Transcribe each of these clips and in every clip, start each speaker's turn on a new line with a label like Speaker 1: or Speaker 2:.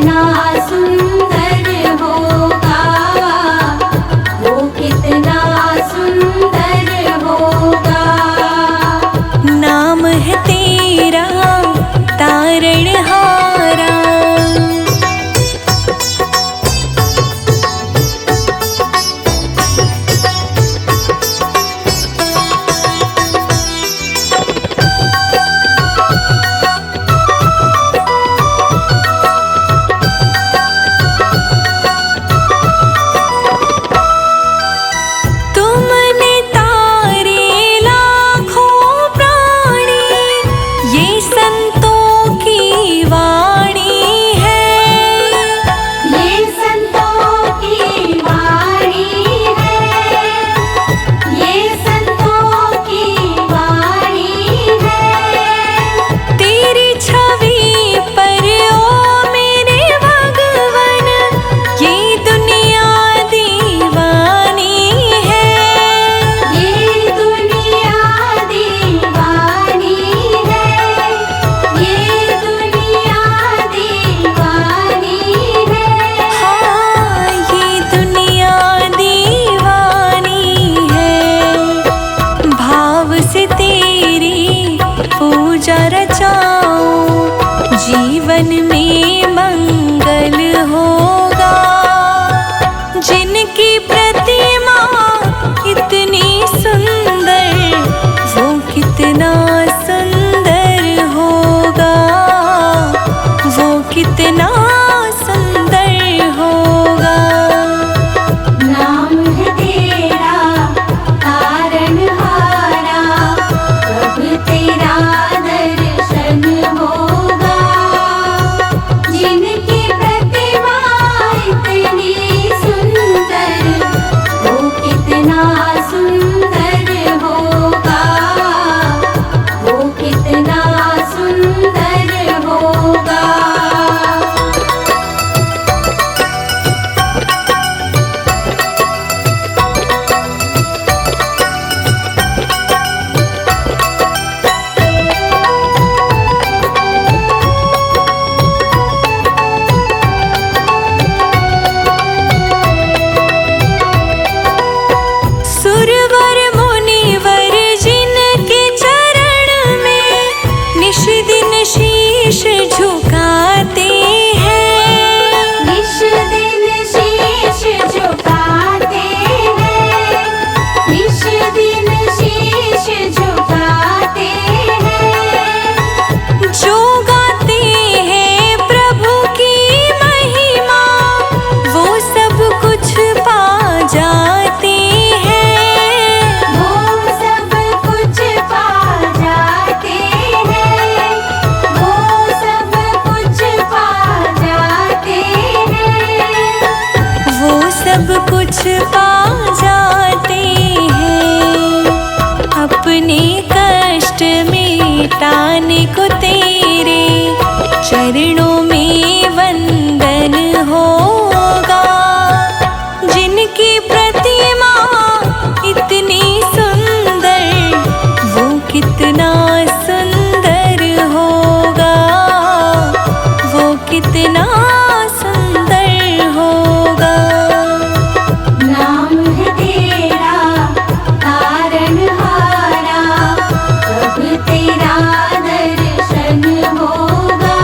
Speaker 1: कितना सुंदर होगा, वो कितना सुंदर होगा।
Speaker 2: नाम है तेरा तारणहारा, तुमने तारे लाखों प्राणी, ये संतों की वाणी है।
Speaker 1: ये संतों की वाणी है, ये संतों की वाणी है।
Speaker 2: तेरी छवि पर ओ मेरे भगवन, ये दुनिया दीवानी है।
Speaker 1: ये दुनिया दीवानी है, ये दुनिया दीवानी है।
Speaker 2: हाँ, ये दुनिया दीवानी है। भाव से तेरी पूजा रचाऊं, जीवन में मंगल होगा। जिनकी प्रतिमा इतनी सुंदर, वो कितना सुंदर होगा, वो कितना सुंदर होगा।
Speaker 1: नाम है तेरा तारणहारा, कब तेरा दर्शन होगा। जिनकी प्रतिमा इतनी सुंदर, वो कितना सुंदर होगा, वो कितना सुंदर होगा।
Speaker 2: सुरवर मुनिवर जिनके चरण में निश दिन शीश झुकाते हैं।
Speaker 1: निश दिन शीश झुकाते हैं, निश दिन शीश झुकाते हैं।
Speaker 2: जो गाते हैं प्रभु की महिमा, वो सब कुछ पा जाते हैं।
Speaker 1: वो सब कुछ पा जाते हैं, वो सब कुछ पा जाते हैं।
Speaker 2: वो सब कुछ पा जाते हैं। अपने कष्ट मिटाने को तेरे चरणों में वंदन होगा। जिनकी प्रतिमा इतनी सुंदर, वो कितना सुंदर होगा, वो कितना सुंदर होगा।
Speaker 1: नाम है तेरा तारणहारा, कब तेरा दर्शन होगा।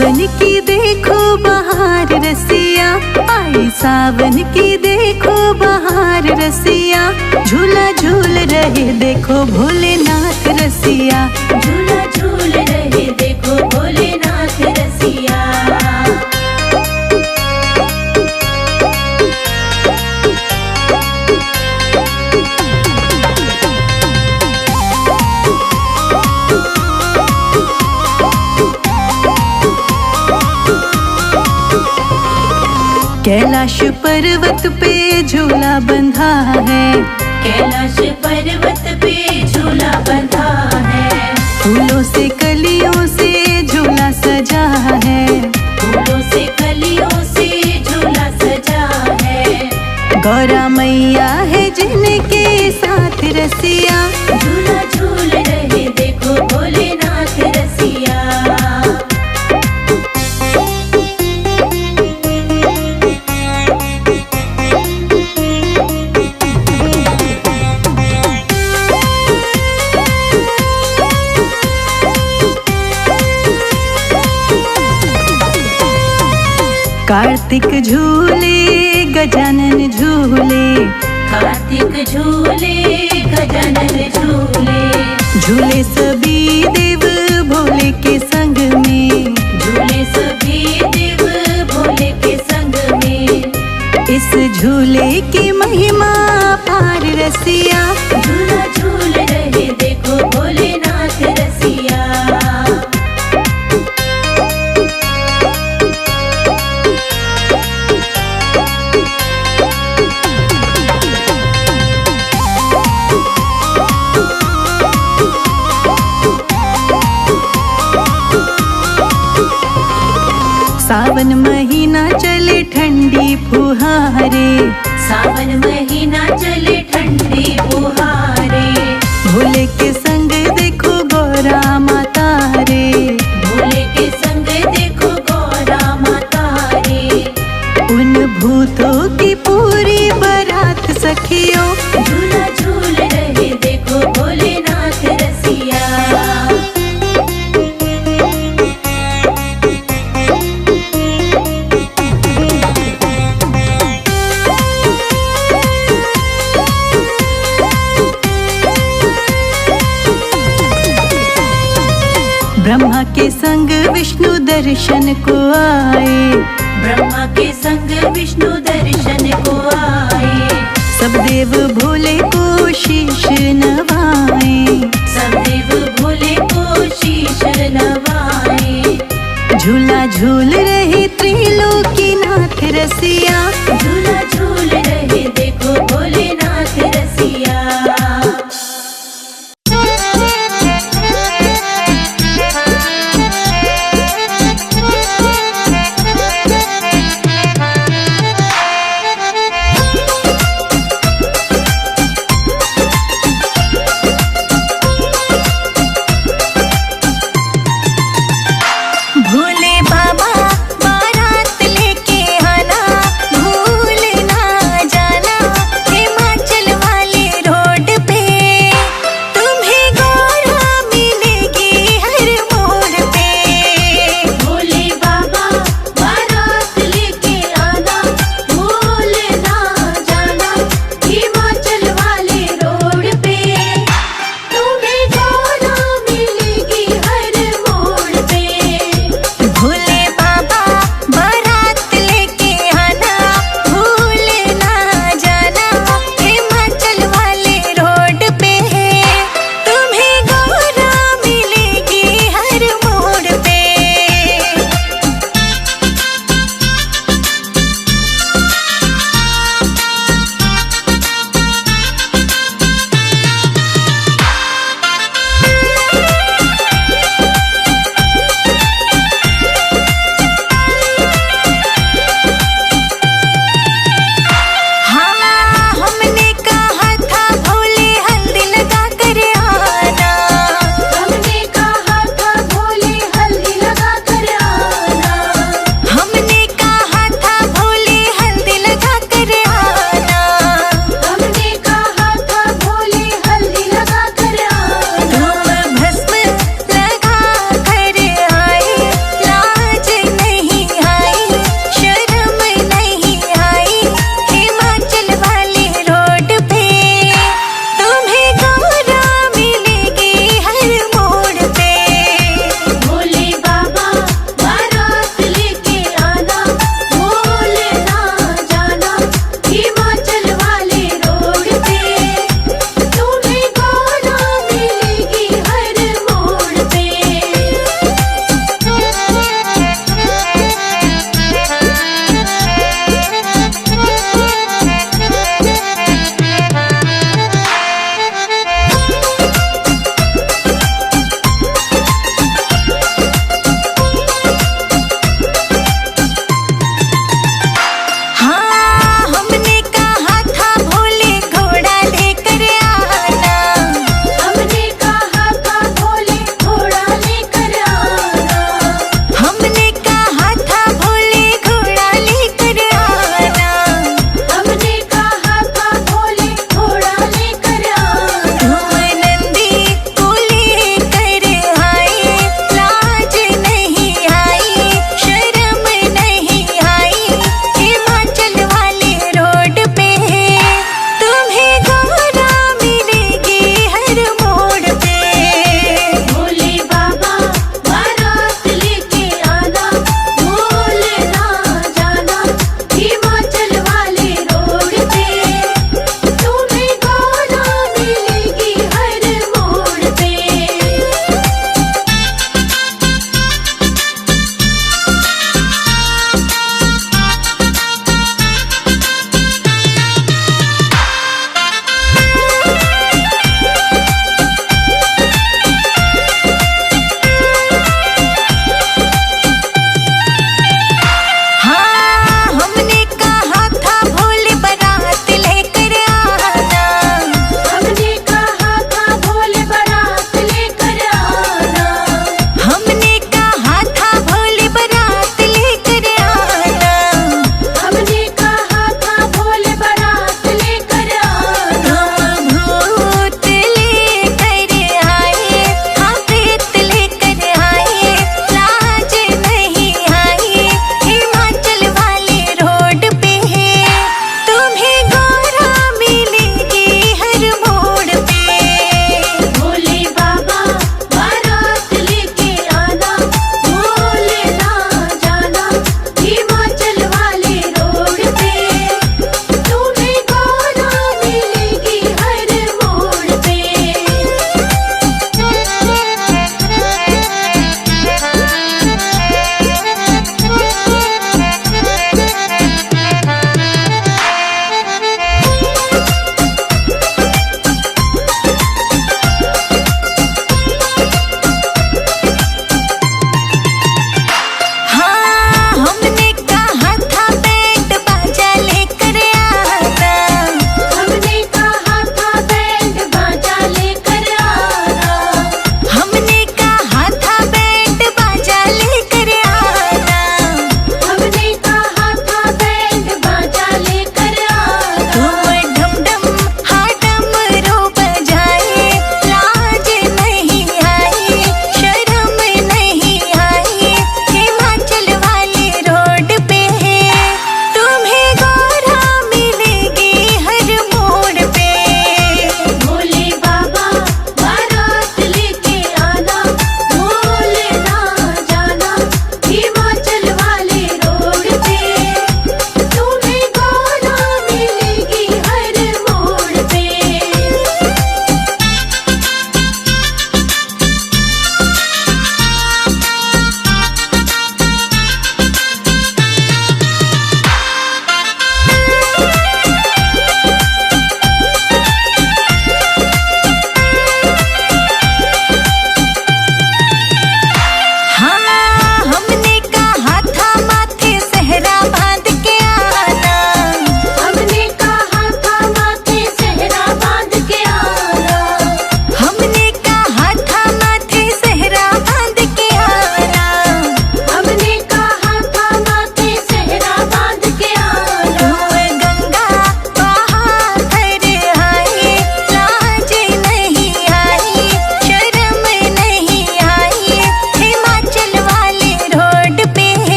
Speaker 2: सावन की देखो बहार रसिया, आई सावन की देखो बहार रसिया, झूला झूल रहे देखो भोलेनाथ रसिया,
Speaker 1: झूला झूल रहे देखो भोलेनाथ रसिया।
Speaker 2: कैलाश पर्वत पे झूला बंधा है,
Speaker 1: कैलाश पर्वत पे झूला बंधा है,
Speaker 2: फूलों से कलियों से झूला सजा है,
Speaker 1: फूलों से कलियों से झूला सजा है।
Speaker 2: गौरा मैया है जिनके साथ रसिया,
Speaker 1: झूला झूल रहे देखो भोलेनाथ रसिया।
Speaker 2: कार्तिक झूले गजानन झूले,
Speaker 1: कार्तिक झूले गजानन झूले,
Speaker 2: झूले सभी देव भोले के संग में,
Speaker 1: झूले सभी देव भोले के संग में।
Speaker 2: इस झूले की महिमा पार रसिया,
Speaker 1: झूला झूल रहे देखो भोलेनाथ रसिया।
Speaker 2: सावन महीना चले ठंडी फुहारे,
Speaker 1: सावन महीना चले ठंडी फुहारे,
Speaker 2: भोले के संग देखो गौरा माता रे,
Speaker 1: भोले के संग देखो गौरा माता रे।
Speaker 2: उन भूतों की पूरी बारात सखियों,
Speaker 1: झूला झूल रहे देखो भोलेनाथ रसिया।
Speaker 2: ब्रह्मा के संग विष्णु दर्शन को आए,
Speaker 1: ब्रह्मा के संग विष्णु दर्शन को आए,
Speaker 2: सब देव भोले को शीश नवाए,
Speaker 1: सब देव भोले को शीश नवाए।
Speaker 2: झूला झूल रहे त्रिलोकीनाथ रसिया,
Speaker 1: झूला झूल रहे देखो भोलेनाथ रसिया।
Speaker 2: भोले बाबा बारात लेके आना, भूल ना जाना, हे माँ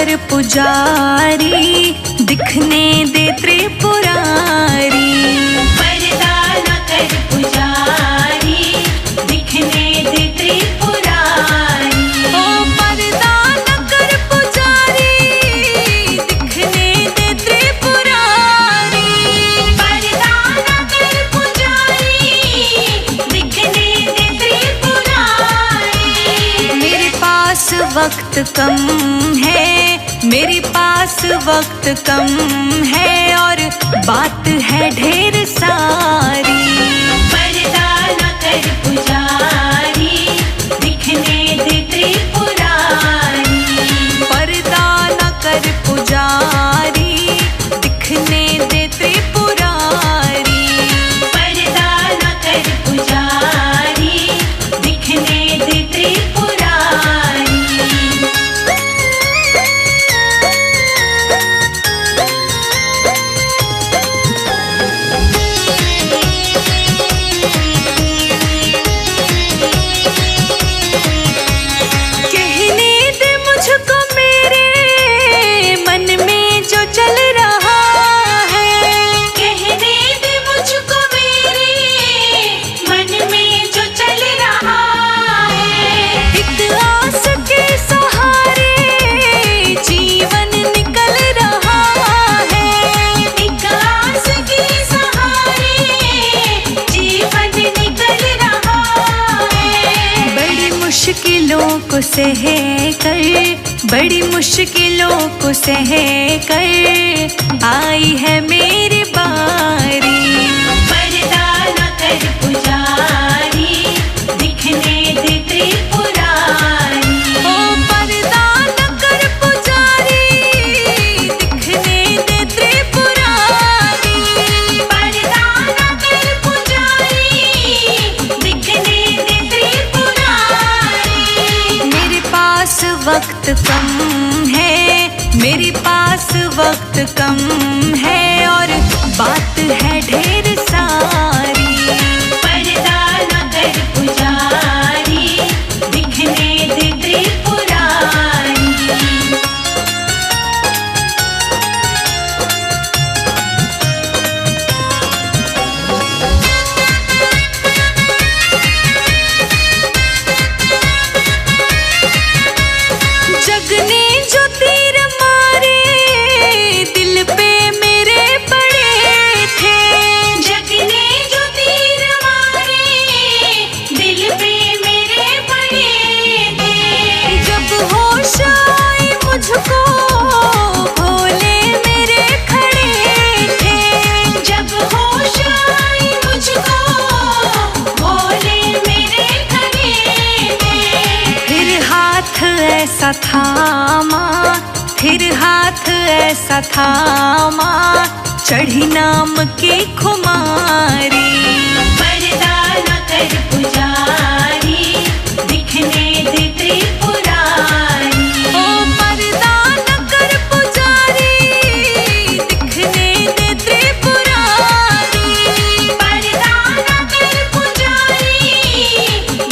Speaker 2: कर पुजारी, दिखने दे त्रिपुरारी।
Speaker 1: पर्दा न कर पुजारी, दिखने दे त्रिपुरारी।
Speaker 2: ओ पर्दा न कर पुजारी, दिखने दे त्रिपुरारी।
Speaker 1: पर्दा न कर पुजारी, दिखने दे त्रिपुरारी।
Speaker 2: मेरे पास वक्त कम है, मेरे पास वक्त कम है और बात है ढेर सारी।
Speaker 1: पर्दा न कर पुजारी, दिखने दे त्रिपुरारी।
Speaker 2: पर्दा न कर पुजारी, दिखने दे त्रिपुरारी।
Speaker 1: पर्दा न कर पुजारी, दिखने दे त्रिपुरारी।
Speaker 2: कहने दे मुझको मेरे मन में जो चल रहा है।
Speaker 1: कहने दे मुझको मेरे मन में जो चल रहा है।
Speaker 2: एक आस के सहारे जीवन निकल रहा है।
Speaker 1: एक आस के सहारे जीवन निकल रहा है।
Speaker 2: बड़ी मुश्किलों को सह कर, बड़ी मुश्किलों को सह कर आई है मेरी बारी।
Speaker 1: पर्दा न कर पुजारी, दिखने दे त्रिपुरारी।
Speaker 2: ओ पर्दा न कर पुजारी, दिखने दे त्रिपुरारी।
Speaker 1: पर्दा न कर पुजारी, दिखने दे त्रिपुरारी।
Speaker 2: मेरे पास वक्त कम है, मेरे पास वक्त कम है और बात है ढेर सारी।
Speaker 1: पर्दा न कर पुजारी, दिखने दे त्रिपुरारी।
Speaker 2: जग ने जो तीर मारे दिल पे मेरे पड़े थे।
Speaker 1: जग ने जो तीर मारे दिल पे मेरे पड़े थे।
Speaker 2: जब होश आई मुझको भोले मेरे खड़े थे।
Speaker 1: जब होश आई मुझको भोले मेरे खड़े थे।
Speaker 2: फिर हाथ ऐसा थामा, फिर हाथ ऐसा थामा, चढ़ी नाम की खुमारी।
Speaker 1: पर्दा न कर पुजारी, दिखने दे त्रिपुरारी।
Speaker 2: ओ पर्दा न कर पुजारी, दिखने दे त्रिपुरारी।
Speaker 1: पर्दा न कर पुजारी,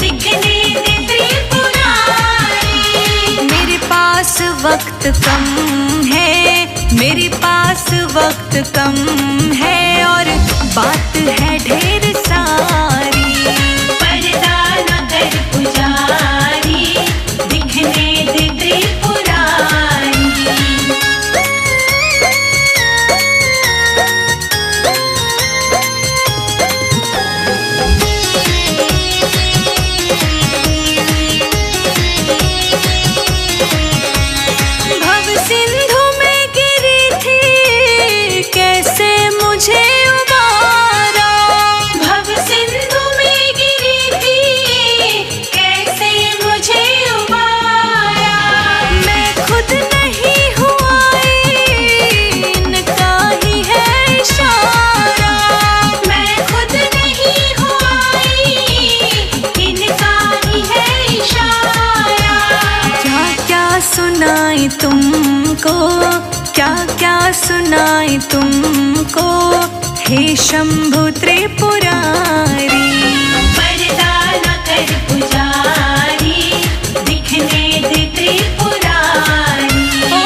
Speaker 1: दिखने दे त्रिपुरारी।
Speaker 2: मेरे पास वक्त कम है, मेरे पास वक्त कम है और बात है ढेर सारी।
Speaker 1: पर्दा न कर पुजारी, दिखने दे त्रिपुरारी।
Speaker 2: भव सिंधु में गिरी थी, कैसे मुझे उबारा।
Speaker 1: भव सिंधु में गिरी थी, कैसे मुझे उबारा।
Speaker 2: मैं खुद नहीं हुआ, इनका ही है इशारा।
Speaker 1: मैं खुद नहीं हुआ, इनका ही है इशारा।
Speaker 2: क्या क्या सुनाई तुमको, क्या क्या सुनाई तुमको, हे शंभु त्रिपुरारी।
Speaker 1: पर्दा न कर पुजारी, दिखने दे त्रिपुरारी।
Speaker 2: ओ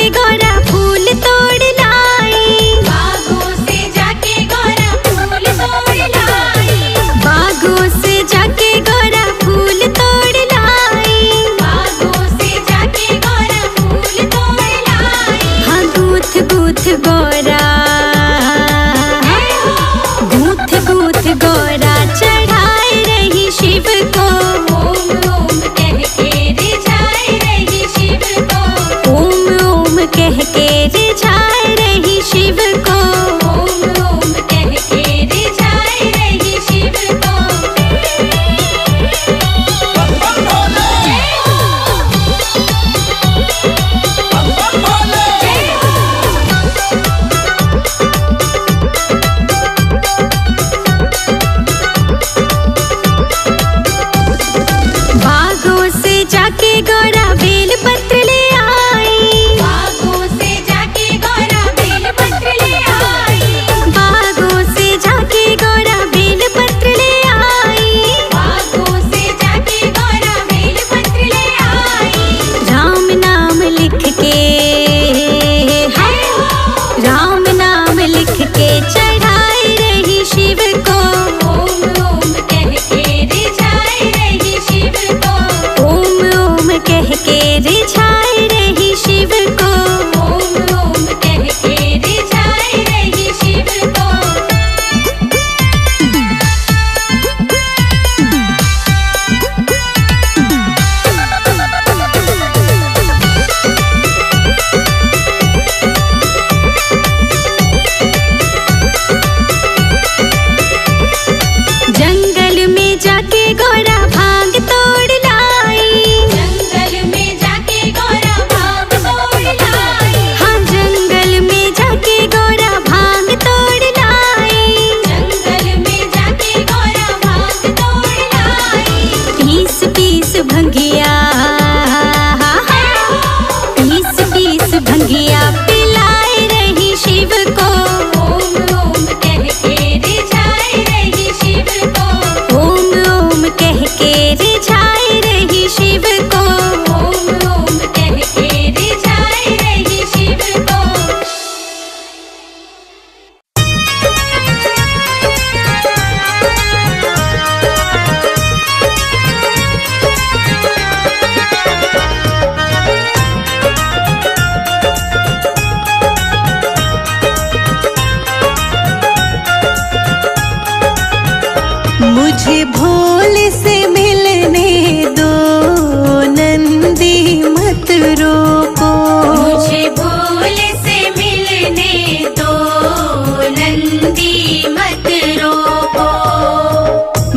Speaker 2: जाके गौरा फूल तोड़ लाई,
Speaker 1: बागों से जाके गौरा फूल तोड़ लाई,
Speaker 2: बागों से जाके गौरा फूल तोड़ लाई,
Speaker 1: बागों से जाके गौरा फूल तोड़ लाई।
Speaker 2: हाँ गूथ गूथ गौरा, गूथ गूथ गौरा चढ़ाए रही शिव को,
Speaker 1: ओम ओम कह के रिझाए रही शिव को,
Speaker 2: ओम ओम कह के रिझाए रही शिव को।
Speaker 1: ओम ओम कह के रिझाए रही शिव को।
Speaker 2: बागों से जाके गौरा बेल पत्र ले आई,
Speaker 1: बागों से जाके गौरा बेल पत्र ले आई,
Speaker 2: बागों से जाके गौरा बेल पत्र ले आई,
Speaker 1: बागों से जाके गौरा बेल पत्र ले आई।
Speaker 2: राम नाम लिख के, राम नाम लिख के चढ़ाए रही शिव को,
Speaker 1: ओम ओम कह के रिझाए रही शिव को,
Speaker 2: ओम ओम कह के रिझाए रही शिव को।
Speaker 1: ओम ओम कह के रिझाए रही शिव को।
Speaker 2: जंगल में जाके गौरा भांग तोड़ लाई,
Speaker 1: जंगल में जाके गौरा भांग तोड़ लाई,
Speaker 2: हाँ जंगल में जाके गौरा भांग तोड़ लाई,
Speaker 1: जंगल में जाके गौरा भांग तोड़ लाई।
Speaker 2: पीस पीस भंगिया, पीस पीस भंगिया पिलाए रही शिव को,
Speaker 1: ओम ओम कह के रिझाए रही शिव को,
Speaker 2: ओम ओम कह के रिझाए रही शिव को।
Speaker 1: ओम ओम कह के रिझाए रही शिव को।
Speaker 2: मुझे भोले से मिलने दो, नंदी मत रोको,
Speaker 1: मुझे भोले से मिलने दो, नंदी मत रोको,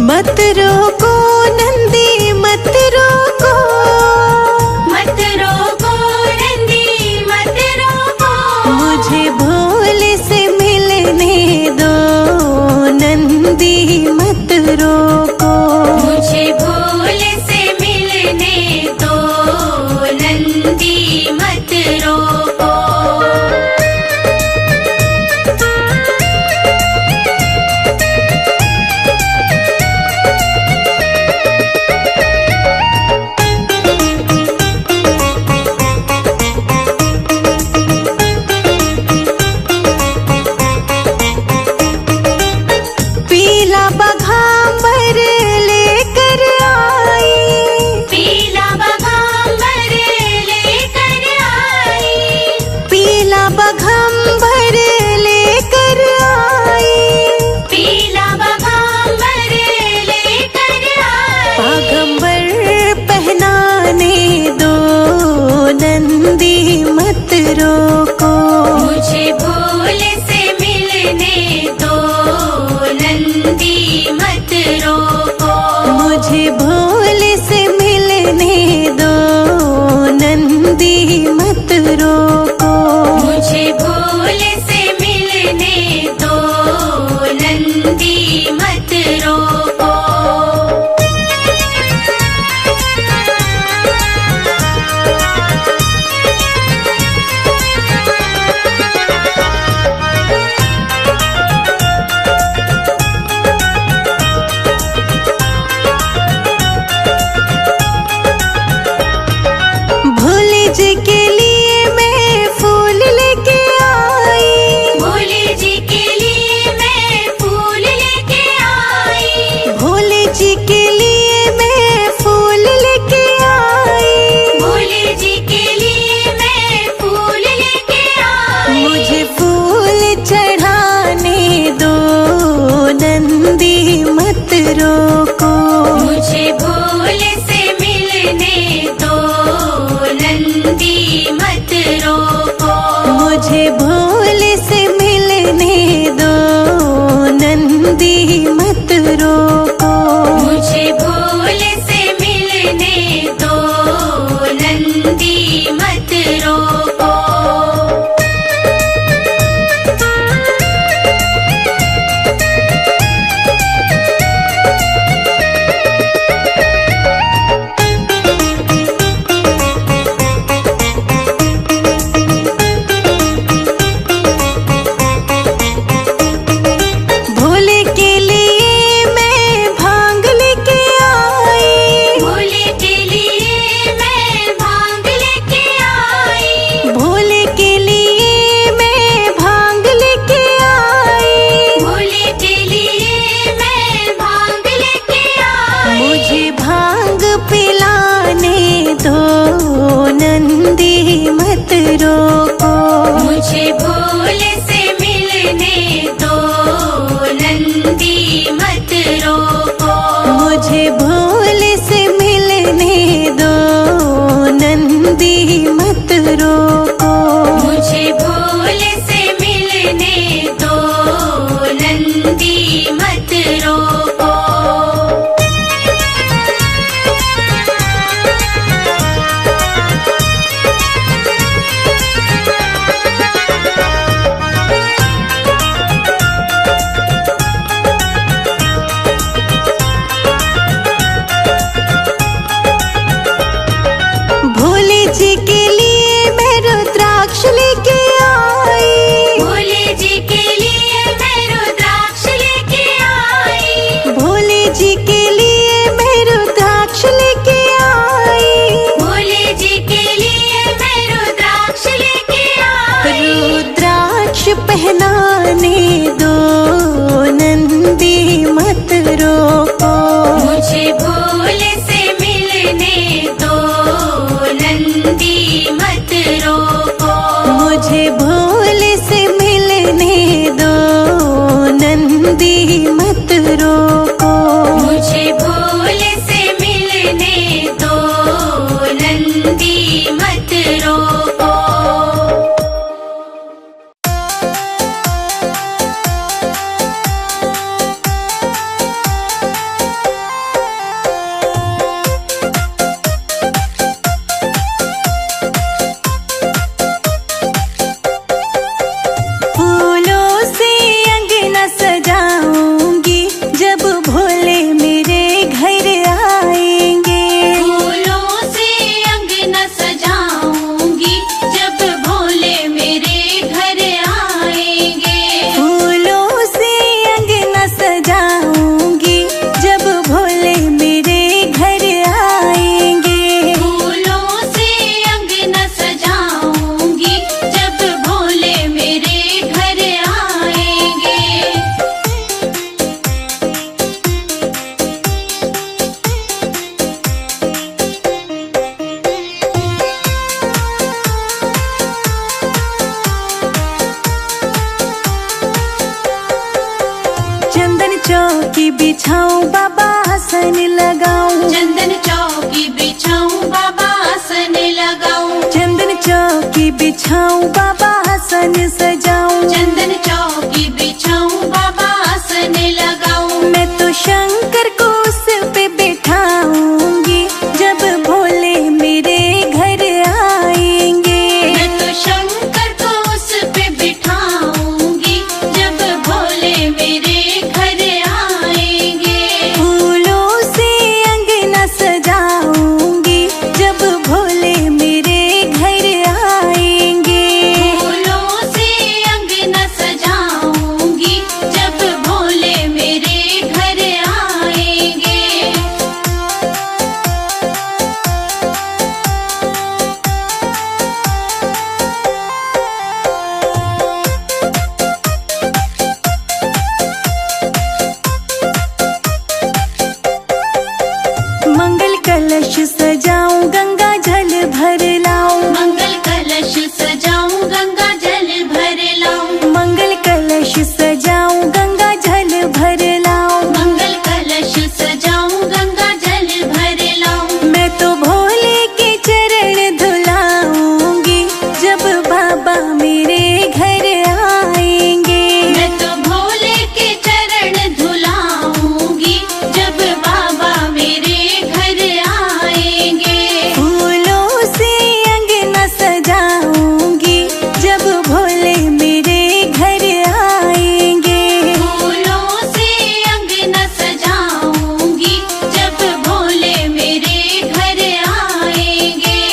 Speaker 2: मत रोको नंदी मत रोको,
Speaker 1: मत रोको नंदी मत रोको।
Speaker 2: मुझे भोले से मिलने दो, नंदी मत रोको,
Speaker 1: मुझे भोले से मिलने दो, नंदी मत रोको।
Speaker 2: पीला बघांबर लेकर आई,
Speaker 1: पीला बघांबर लेकर आई,
Speaker 2: पीला बघांबर लेकर आई,
Speaker 1: पीला बघांबर लेकर आई।
Speaker 2: बागंबर पहनाने दो, नंदी मत रोको,
Speaker 1: मुझे भोले से मिलने दो, नंदी मत रोको,
Speaker 2: मुझे भोले से मिलने दो, नंदी मत रोको,
Speaker 1: मुझे भोले से मिलने दो, नंदी मत रोको।
Speaker 2: भोले जी के लिए मैं रोको।
Speaker 1: मुझे भोले से मिलने दो, नंदी मत रोको।
Speaker 2: मुझे भोले से मिलने दो, नंदी मत रोको।
Speaker 1: मुझे भोले से मिलने दो, नंदी मत रोको।
Speaker 2: भोले जी के लिए मैं रुद्राक्ष लेके आई।
Speaker 1: भोले जी के लिए मैं रुद्राक्ष लेके आई।
Speaker 2: भोले जी के लिए मैं रुद्राक्ष लेके आई।
Speaker 1: भोले जी के लिए मैं रुद्राक्ष लेके आई।
Speaker 2: रुद्राक्ष पहनाने दो, नंदी मत रोको।
Speaker 1: मुझे भोले से मिलने दो, नंदी मत रोको।
Speaker 2: मुझे भोले से मिलने दो, नंदी मत रोको।
Speaker 1: मुझे भोले से मिलने दो, नंदी मत रोको।
Speaker 2: फूलों से अंगना सजाऊंगी, जब भोले मेरे घर आएंगे।
Speaker 1: फूलों से अंगना सजाऊंगी, जब भोले मेरे घर आएंगे।
Speaker 2: फूलों से अंगना सजाऊंगी, जब भोले मेरे घर आएंगे।
Speaker 1: फूलों से अंगना सजाऊंगी, जब भोले मेरे घर आएंगे।
Speaker 2: चंदन चौकी बिछाऊं, बाबा आसन लगाऊं।
Speaker 1: चंदन चौकी बिछाऊं, बाबा आसन लगाऊं।
Speaker 2: चंदन चौकी बिछाऊं, बाबा आसन सजाऊं।
Speaker 1: चंदन चौकी बिछाऊं, बाबा आसन लगाऊं।
Speaker 2: मैं तो शंकर को उस पे बिठाऊंगी, जब भोले मेरे घर आएंगे।
Speaker 1: मैं तो शंकर को उस पे बिठाऊंगी, जब भोले मेरे घर आएंगे।
Speaker 2: फूलों से अंगना सजाऊंगी, जब भोले मेरे घर आएंगे।
Speaker 1: फूलों से अंगना सजाऊंगी, जब भोले मेरे घर आएंगे।
Speaker 2: मंगल कलश सजाऊं, गंगा जल भर लाऊं।
Speaker 1: मंगल कलश सजाऊं, गंगा जल भर लाऊं।
Speaker 2: मंगल कलश सजाऊं, गंगा जल भर लाऊं।
Speaker 1: मंगल कलश सजाऊं, गंगा जल भर लाऊं।
Speaker 2: मैं तो भोले के चरण धुलाऊंगी, जब बाबा मेरे घर आएंगे।
Speaker 1: मैं तो भोले के चरण धुलाऊंगी, जब बाबा मेरे घर आएंगे।
Speaker 2: फूलों से अंगना सजाऊंगी, जब भोले मेरे घर आएंगे।
Speaker 1: फूलों से अंगना सजाऊंगी, जब भोले मेरे घर आएंगे।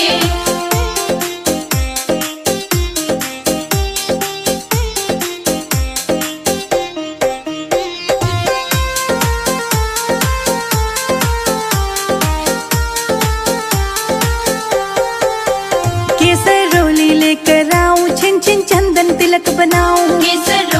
Speaker 2: केसर रोली लेकर आऊं, छिन छिन चंदन तिलक बनाऊं।
Speaker 1: केसर